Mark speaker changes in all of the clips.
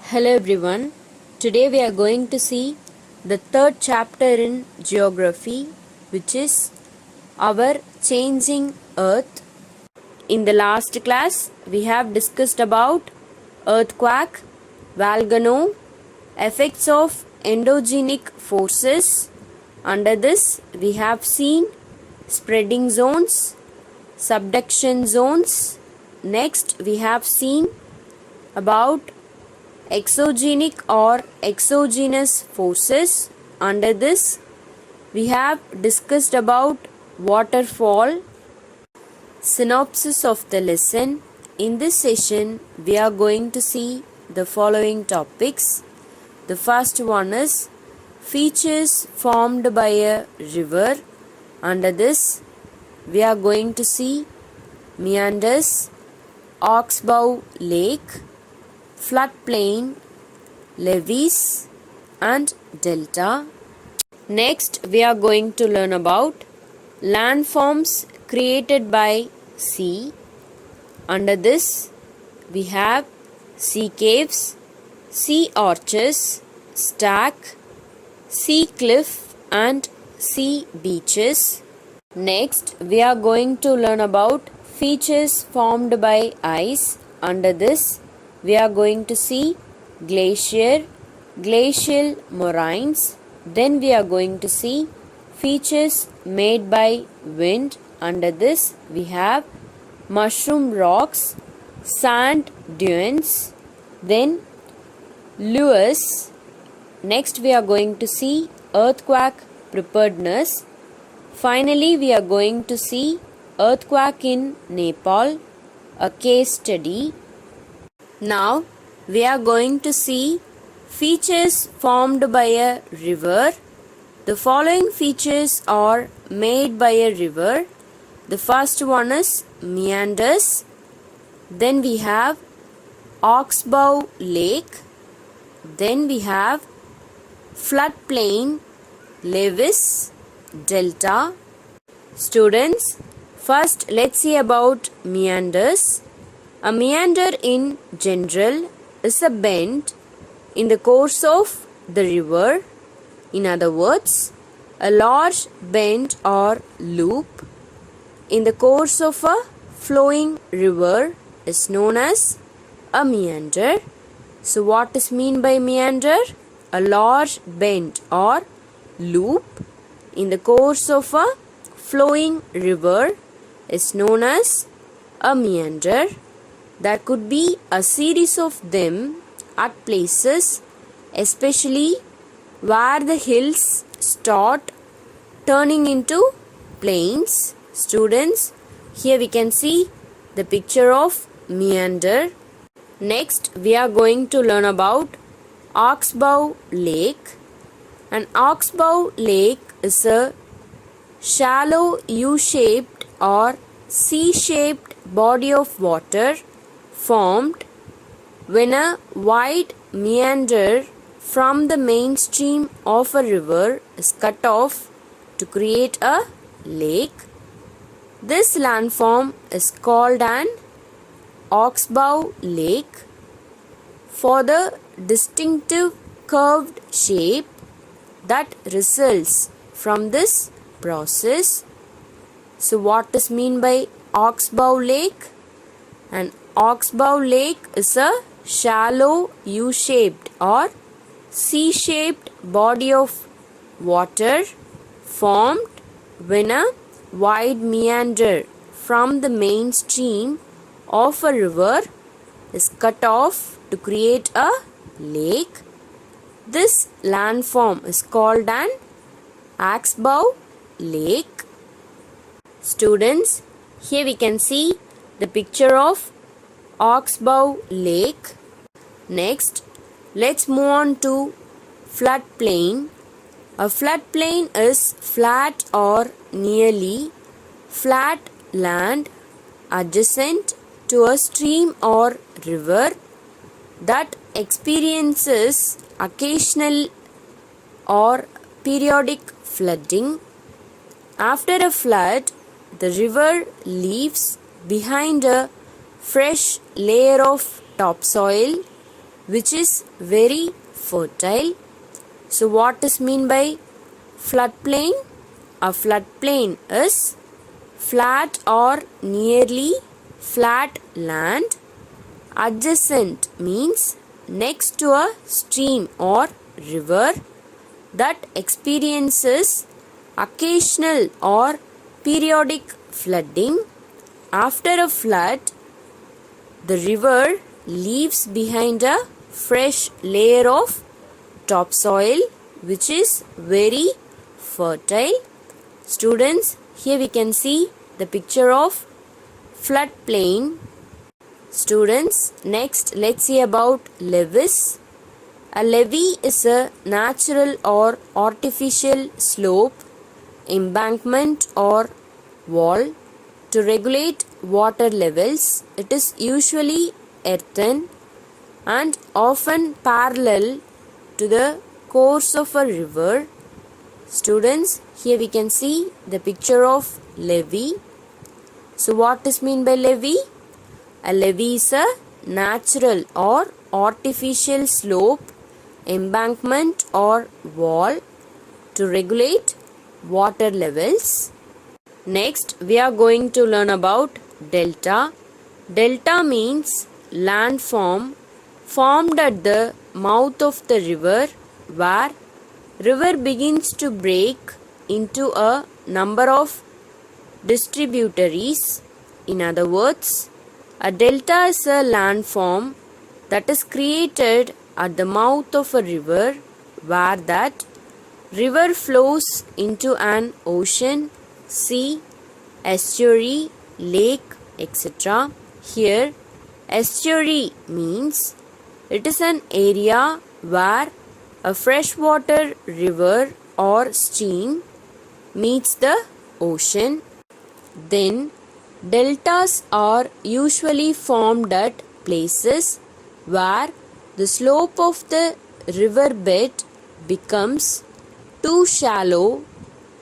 Speaker 1: Hello everyone. Today we are going to see the third chapter in geography, which is our changing earth. In the last class we have discussed about earthquake, volcano, effects of endogenic forces. Under this we have seen spreading zones, subduction zones. Next we have seen about exogenic or exogenous forces. Under this we have discussed about waterfall. Synopsis of the lesson. In this session we are going to see the following topics. The first one is features formed by a river. Under this we are going to see meanders, oxbow lake, floodplain, levees and delta. Next we are going to learn about landforms created by sea. Under this we have sea caves, sea arches, stack, sea cliff and sea beaches. Next we are going to learn about features formed by ice. Under this we are going to see glacier, glacial moraines. Then we are going to see features made by wind. Under this we have mushroom rocks, sand dunes, then lures. Next we are going to see earthquake preparedness. Finally we are going to see earthquake in Nepal, a case study. Now we are going to see features formed by a river. The following features are made by a river. The first one is meanders. Then we have oxbow lake. Then we have floodplain, levees, delta. Students, first let's see about meanders. A meander in general is a bend in the course of the river. In other words, a large bend or loop in the course of a flowing river is known as a meander. So what is mean by meander? A large bend or loop in the course of a flowing river is known as a meander. There could be a series of them at places, especially where the hills start turning into plains. Students, here we can see the picture of meander. Next, we are going to learn about oxbow lake. An oxbow lake is a shallow U-shaped or C-shaped body of water formed when a wide meander from the main stream of a river is cut off to create a lake. This landform is called an oxbow lake for the distinctive curved shape that results from this process. So what is mean by oxbow lake? An oxbow lake is a shallow U-shaped or C-shaped body of water formed when a wide meander from the main stream of a river is cut off to create a lake. This landform is called an oxbow lake. Students, here we can see the picture of oxbow lake. Next, let's move on to floodplain. A floodplain is flat or nearly flat land adjacent to a stream or river that experiences occasional or periodic flooding. After a flood, the river leaves behind a fresh layer of topsoil which is very fertile. So what is mean by floodplain? A floodplain is flat or nearly flat land. Adjacent means next to a stream or river that experiences occasional or periodic flooding. After a flood, the river leaves behind a fresh layer of topsoil which is very fertile. Students, here we can see the picture of floodplain. Students, next let's see about levees. A levee is a natural or artificial slope, embankment or wall to regulate water levels. It is usually earthen and often parallel to the course of a river. Students, here we can see the picture of levee. So what is mean by levee? A levee is a natural or artificial slope, embankment or wall to regulate water levels. Next, we are going to learn about delta. Delta means landform formed at the mouth of the river where river begins to break into a number of distributaries. In other words, a delta is a landform that is created at the mouth of a river where that river flows into an ocean, sea, estuary, lake, etc. Here, estuary means it is an area where a freshwater river or stream meets the ocean. Then, deltas are usually formed at places where the slope of the riverbed becomes too shallow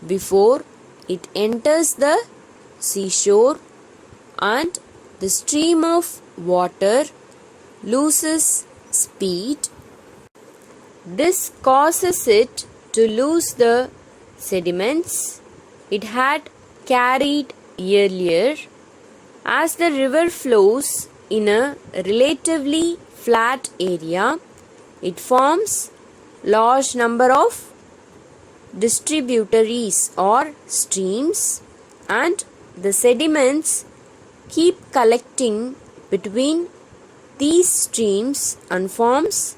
Speaker 1: before it enters the seashore and the stream of water loses speed. This causes it to lose the sediments it had carried earlier. As the river flows in a relatively flat area, it forms large number of distributaries or streams, and the sediments keep collecting between these streams and forms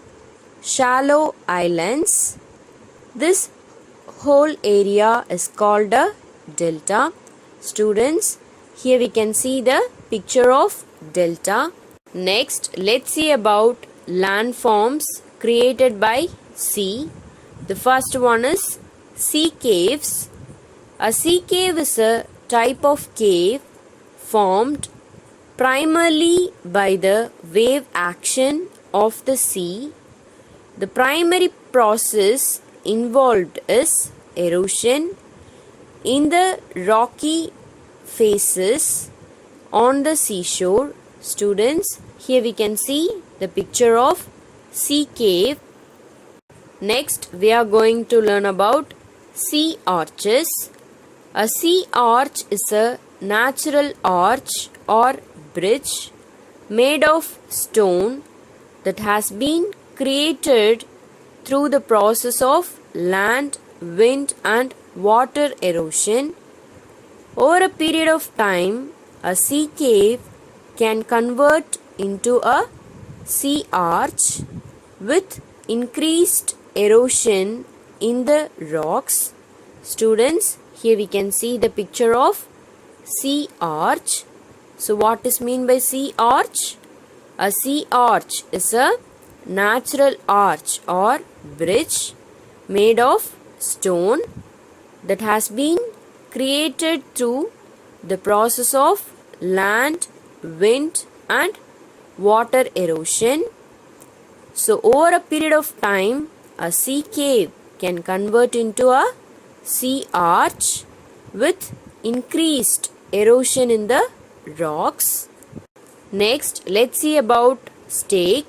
Speaker 1: shallow islands. This whole area is called a delta. Students, here we can see the picture of delta. Next, let's see about landforms created by sea. The first one is sea caves. A sea cave is a type of cave formed primarily by the wave action of the sea. The primary process involved is erosion in the rocky faces on the seashore. Students, here we can see the picture of sea cave. Next, we are going to learn about sea arches. A sea arch is a natural arch or bridge made of stone that has been created through the process of land, wind and water erosion. Over a period of time, a sea cave can convert into a sea arch with increased erosion in the rocks. Students, here we can see the picture of sea arch. So what is mean by sea arch? A sea arch is a natural arch or bridge made of stone that has been created through the process of land, wind and water erosion. So over a period of time, a sea cave can convert into a sea arch with increased erosion in the rocks. Next, let's see about stake.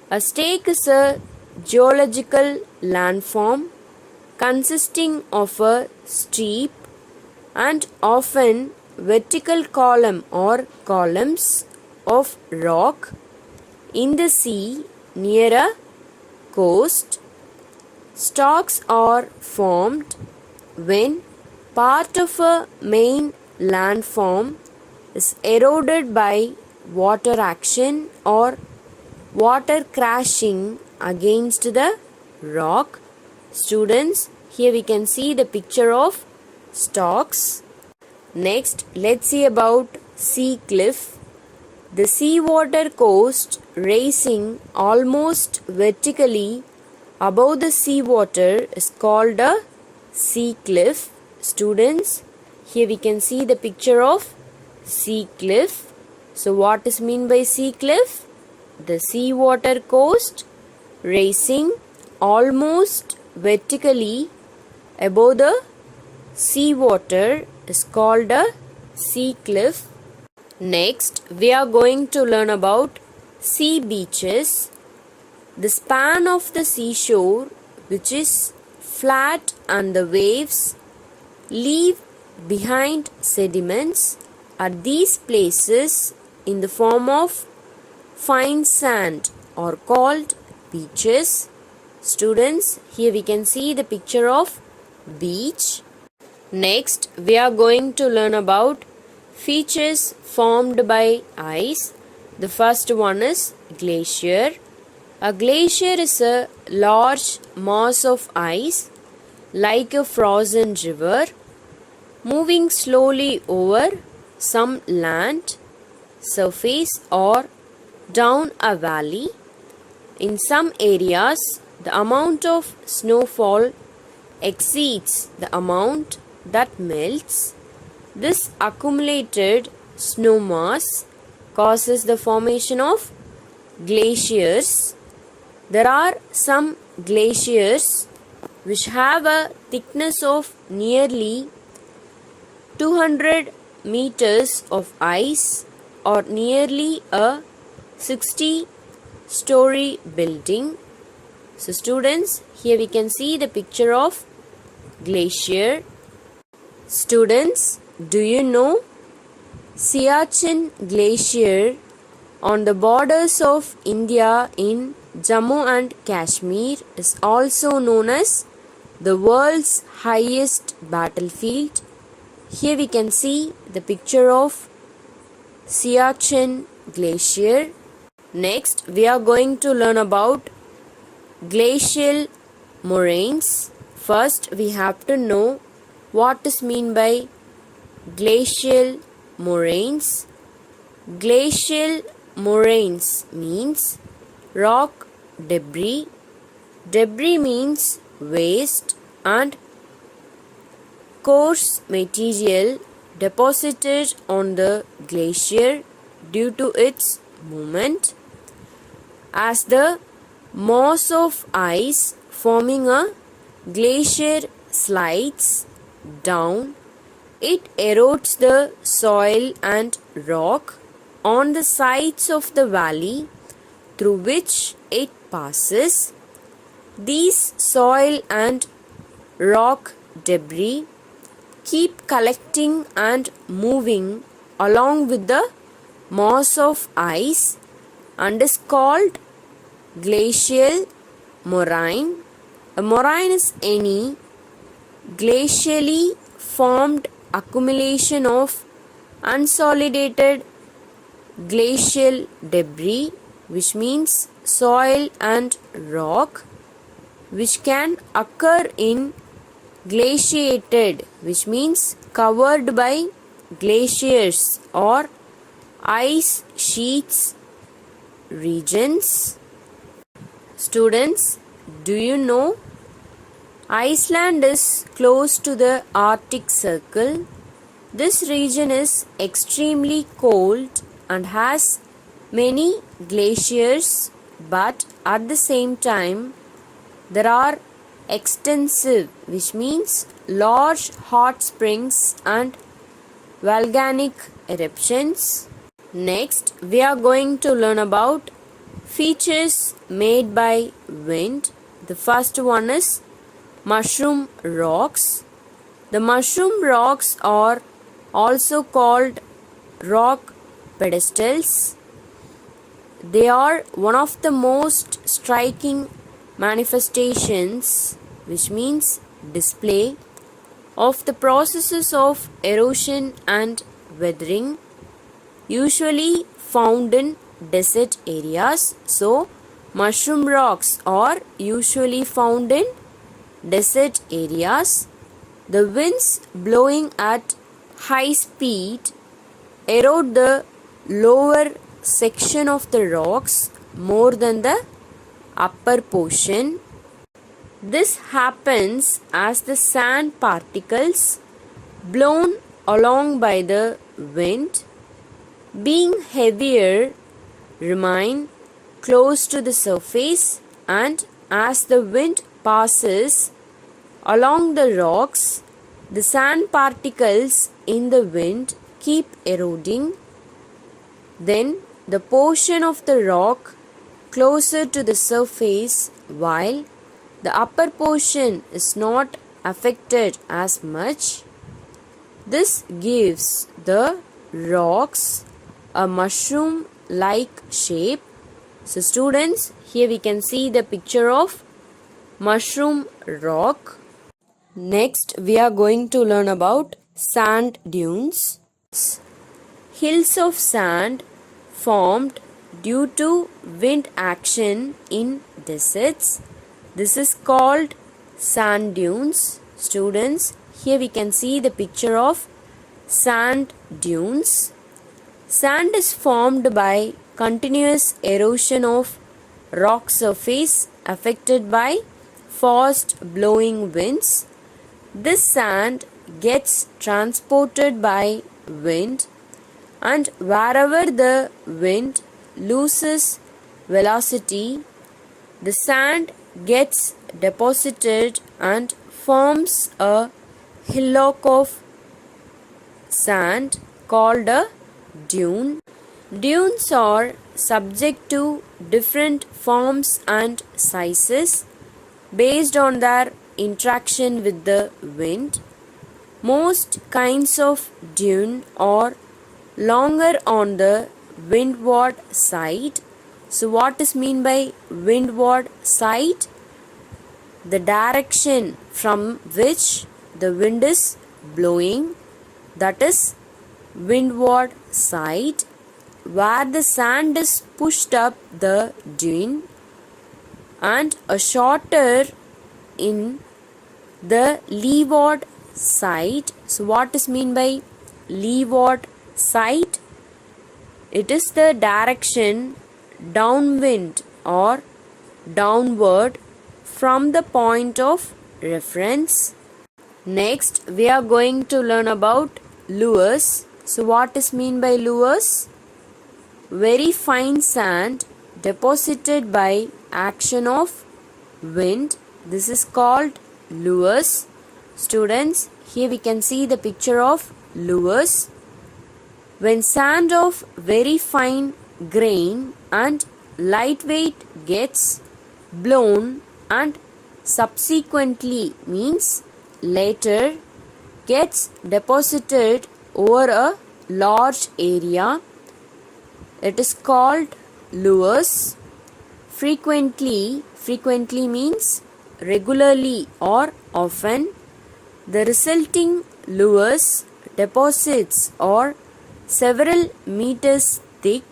Speaker 1: A stake is a geological landform consisting of a steep and often vertical column or columns of rock in the sea near a coast. Stocks are formed when part of a main landform is eroded by water action or water crashing against the rock. Students, here we can see the picture of stocks. Next, let's see about sea cliff. The seawater coast rising almost vertically above the seawater is called a sea cliff. Students, here we can see the picture of sea cliff. So what is meant by sea cliff? The seawater coast rising almost vertically above the seawater is called a sea cliff. Next, we are going to learn about sea beaches. The span of the seashore, which is flat, and the waves leave behind sediments at these places in the form of fine sand are called beaches. Students, here we can see the picture of beach. Next, we are going to learn about features formed by ice. The first one is glacier. A glacier is a large mass of ice, like a frozen river, moving slowly over some land surface or down a valley. In some areas, the amount of snowfall exceeds the amount that melts. This accumulated snow mass causes the formation of glaciers. There are some glaciers which have a thickness of nearly 200 meters of ice or nearly a 60-story building. So students, here we can see the picture of glacier. Students, do you know Siachen Glacier on the borders of India in Jammu and Kashmir is also known as the world's highest battlefield. Here we can see the picture of Siachen Glacier. Next, we are going to learn about glacial moraines. First, we have to know what is meant by glacial moraines. Glacial moraines means rock debris. Debris means waste and coarse material deposited on the glacier due to its movement. As the mass of ice forming a glacier slides down, it erodes the soil and rock on the sides of the valley through which it passes. These soil and rock debris keep collecting and moving along with the mass of ice and is called glacial moraine. A moraine is any glacially formed accumulation of unsolidated glacial debris, which means soil and rock, which can occur in glaciated, which means covered by glaciers or ice sheets regions. Students, do you know Iceland is close to the Arctic Circle? This region is extremely cold and has many glaciers, but at the same time there are extensive, which means large hot springs and volcanic eruptions. Next, we are going to learn about Features made by wind. The first one is mushroom rocks. The mushroom rocks are also called rock pedestals. They are one of the most striking manifestations, which means display, of the processes of erosion and weathering, usually found in desert areas. So, mushroom rocks are usually found in desert areas. The winds blowing at high speed erode the lower section of the rocks more than the upper portion. This happens as the sand particles blown along by the wind, being heavier, remain close to the surface, and as the wind passes along the rocks, the sand particles in the wind keep eroding. Then the portion of the rock closer to the surface, while the upper portion is not affected as much. This gives the rocks a mushroom-like shape. So students, here we can see the picture of mushroom rock. Next, we are going to learn about sand dunes. Hills of sand formed due to wind action in deserts. This is called sand dunes. Students, here we can see the picture of sand dunes. Sand is formed by continuous erosion of rock surface affected by fast blowing winds. This sand gets transported by wind, and wherever the wind loses velocity, the sand gets deposited and forms a hillock of sand called a dune. Dunes are subject to different forms and sizes based on their interaction with the wind. Most kinds of dune are longer on the windward side. So what is mean by windward side? The direction from which the wind is blowing, that is windward side. Where the sand is pushed up the dune, and a shorter in the leeward side. So what is mean by leeward side? It is the direction downwind or downward from the point of reference. Next, we are going to learn about lures. So what is mean by lures? Very fine sand deposited by action of wind. This is called lures. Students, here we can see the picture of lures. When sand of very fine grain and lightweight gets blown and subsequently means later gets deposited over a large area, it is called lures. Frequently means regularly or often. The resulting lures deposits are several meters thick.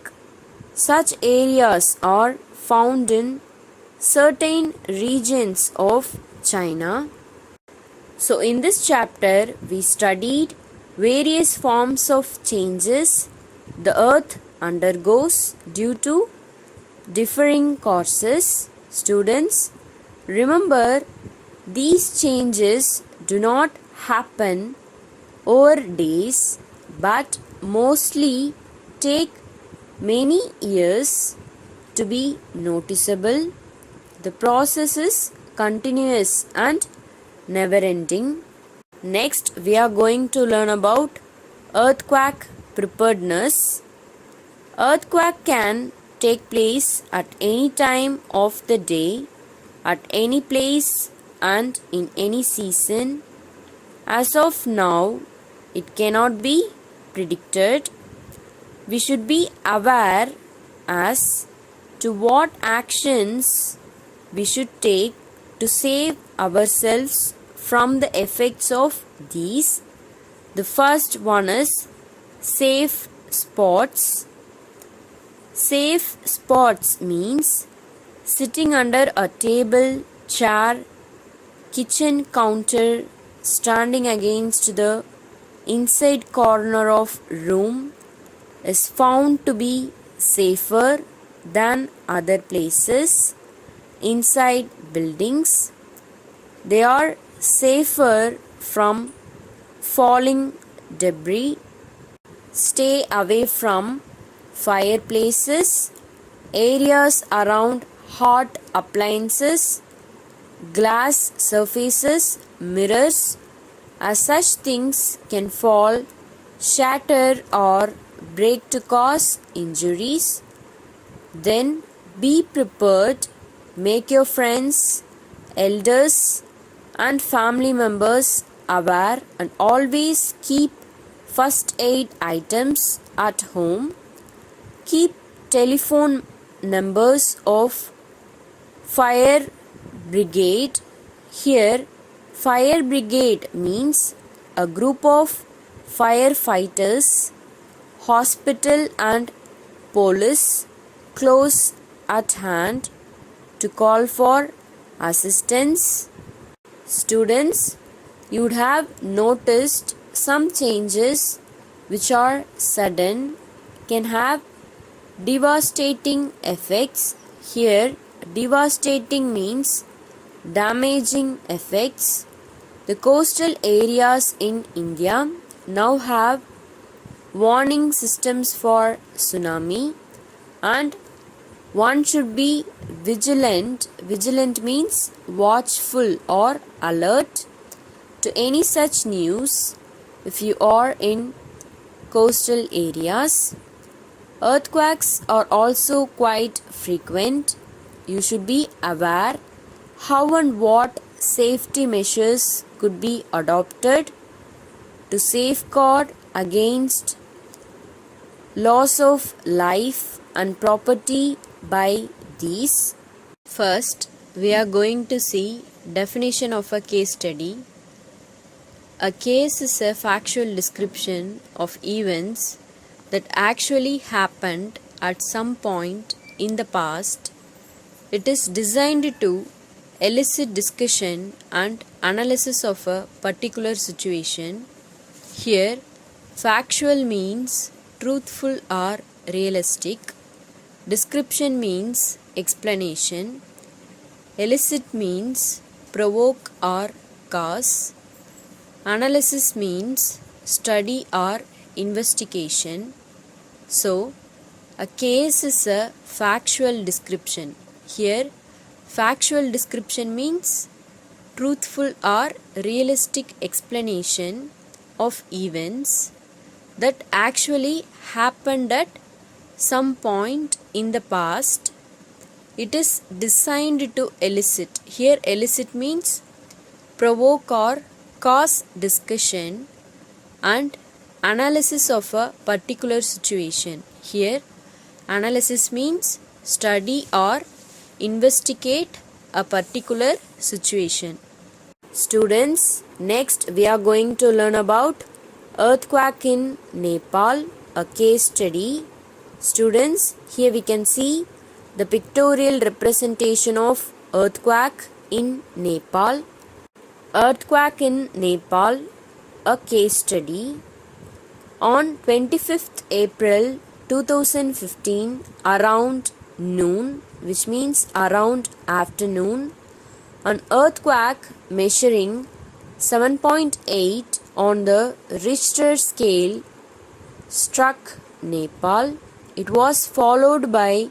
Speaker 1: Such areas are found in certain regions of China. So in this chapter we studied various forms of changes the earth undergoes due to differing causes. Students, remember, these changes do not happen over days but mostly take many years to be noticeable. The process is continuous and never ending. Next, we are going to learn about earthquake preparedness. Earthquake can take place at any time of the day, at any place, and in any season. As of now, it cannot be predicted. We should be aware as to what actions we should take to save ourselves from the effects of these. The first one is safe spots. Safe spots means sitting under a table, chair, kitchen counter, standing against the inside corner of room is found to be safer than other places inside buildings. They are safer from falling debris. Stay away from fireplaces, areas around hot appliances, glass surfaces, mirrors, as such things can fall, shatter, or break to cause injuries. Then be prepared. Make your friends, elders, and family members aware, and always keep first aid items at home. Keep telephone numbers of fire brigade. Here, fire brigade means a group of firefighters, hospital, and police close at hand to call for assistance. Students, you would have noticed some changes which are sudden, can have devastating effects. Here, devastating means damaging effects. The coastal areas in India now have warning systems for tsunami, and one should be vigilant. Vigilant means watchful or alert to any such news if you are in coastal areas. Earthquakes are also quite frequent. You should be aware how and what safety measures could be adopted to safeguard against loss of life and property by these. First, we are going to see definition of a case study. A case is a factual description of events that actually happened at some point in the past. It is designed to elicit discussion and analysis of a particular situation. Here, factual means truthful or realistic. Description means explanation. Elicit means provoke or cause. Analysis means study or investigation. So, a case is a factual description. Here, factual description means truthful or realistic explanation of events that actually happened at some point in the past. It is designed to elicit. Here, elicit means provoke or cause discussion and analysis of a particular situation. Here, analysis means study or investigate a particular situation. Students, next we are going to learn about earthquake in Nepal, a case study. Students, here we can see the pictorial representation of earthquake in Nepal. Earthquake in Nepal, a case study. On 25th April 2015, around noon, which means around afternoon, an earthquake measuring 7.8 on the Richter scale struck Nepal. It was followed by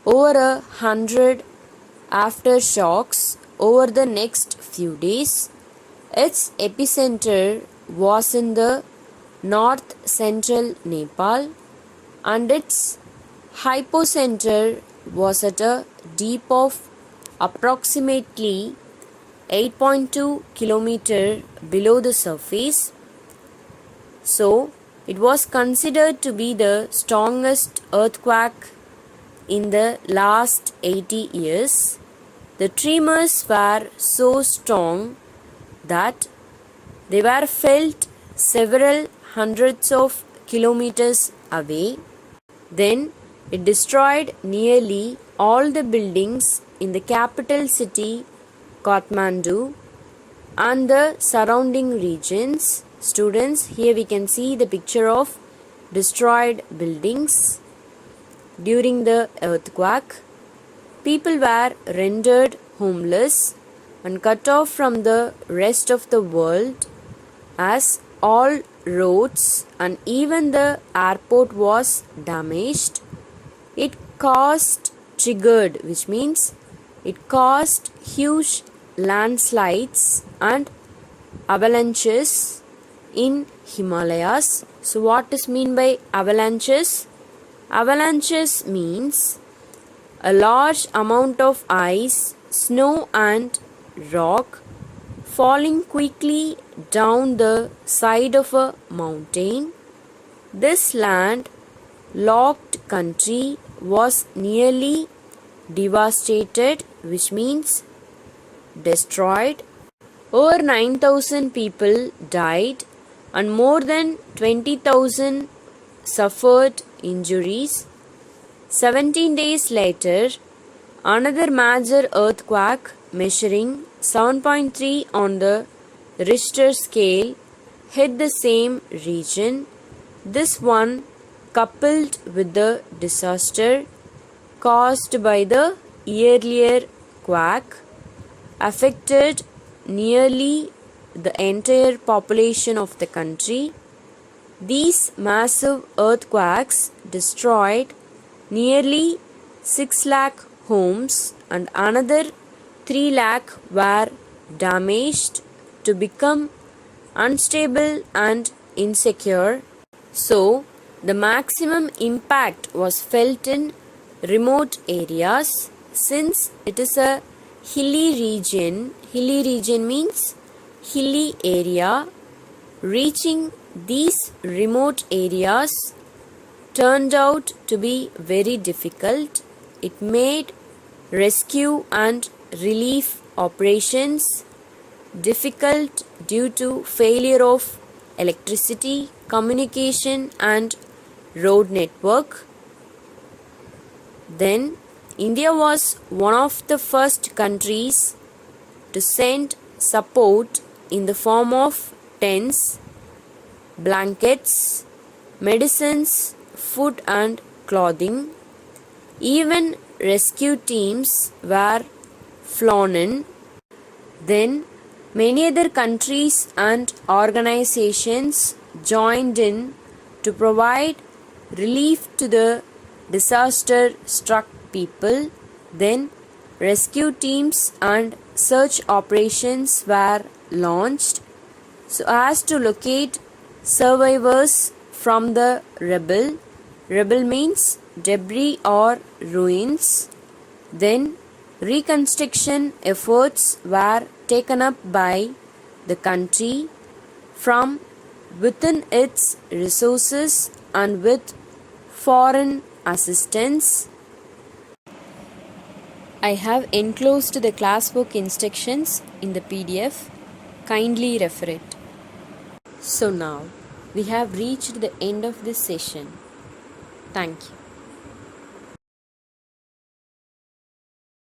Speaker 1: over 100 aftershocks over the next few days. Its epicenter was in the north central Nepal, and its Hypocenter was at a deep of approximately 8.2 kilometer below the surface. So, it was considered to be the strongest earthquake in the last 80 years. The tremors were so strong that they were felt several hundreds of kilometers away. Then it destroyed nearly all the buildings in the capital city Kathmandu and the surrounding regions. Students, here we can see the picture of destroyed buildings during the earthquake. People were rendered homeless and cut off from the rest of the world, as all roads and even the airport was damaged. It triggered, which means it caused huge landslides and avalanches in Himalayas. So what is mean by avalanches? Avalanches means a large amount of ice, snow and rock falling quickly down the side of a mountain. This land-locked country was nearly devastated, which means destroyed. Over 9,000 people died and more than 20,000 suffered injuries. 17 days later, another major earthquake measuring 7.3 on the Richter scale hit the same region. This one, coupled with the disaster caused by the earlier quake, affected nearly the entire population of the country. These massive earthquakes destroyed nearly 6 lakh homes and another 3 lakh were damaged to become unstable and insecure. So, the maximum impact was felt in remote areas. Since it is a hilly region means hilly area, reaching these remote areas turned out to be very difficult. It made rescue and relief operations difficult due to failure of electricity, communication and road network. Then India was one of the first countries to send support in the form of tents, blankets, medicines, food and clothing. Even rescue teams were flown in. Then many other countries and organizations joined in to provide relief to the disaster-struck people. Then rescue teams and search operations were launched so as to locate survivors from the rubble. Rubble means debris or ruins. Then reconstruction efforts were taken up by the country from within its resources and with foreign assistance. I have enclosed the classwork instructions in the PDF. Kindly refer it. So now we have reached the end of this session. Thank you.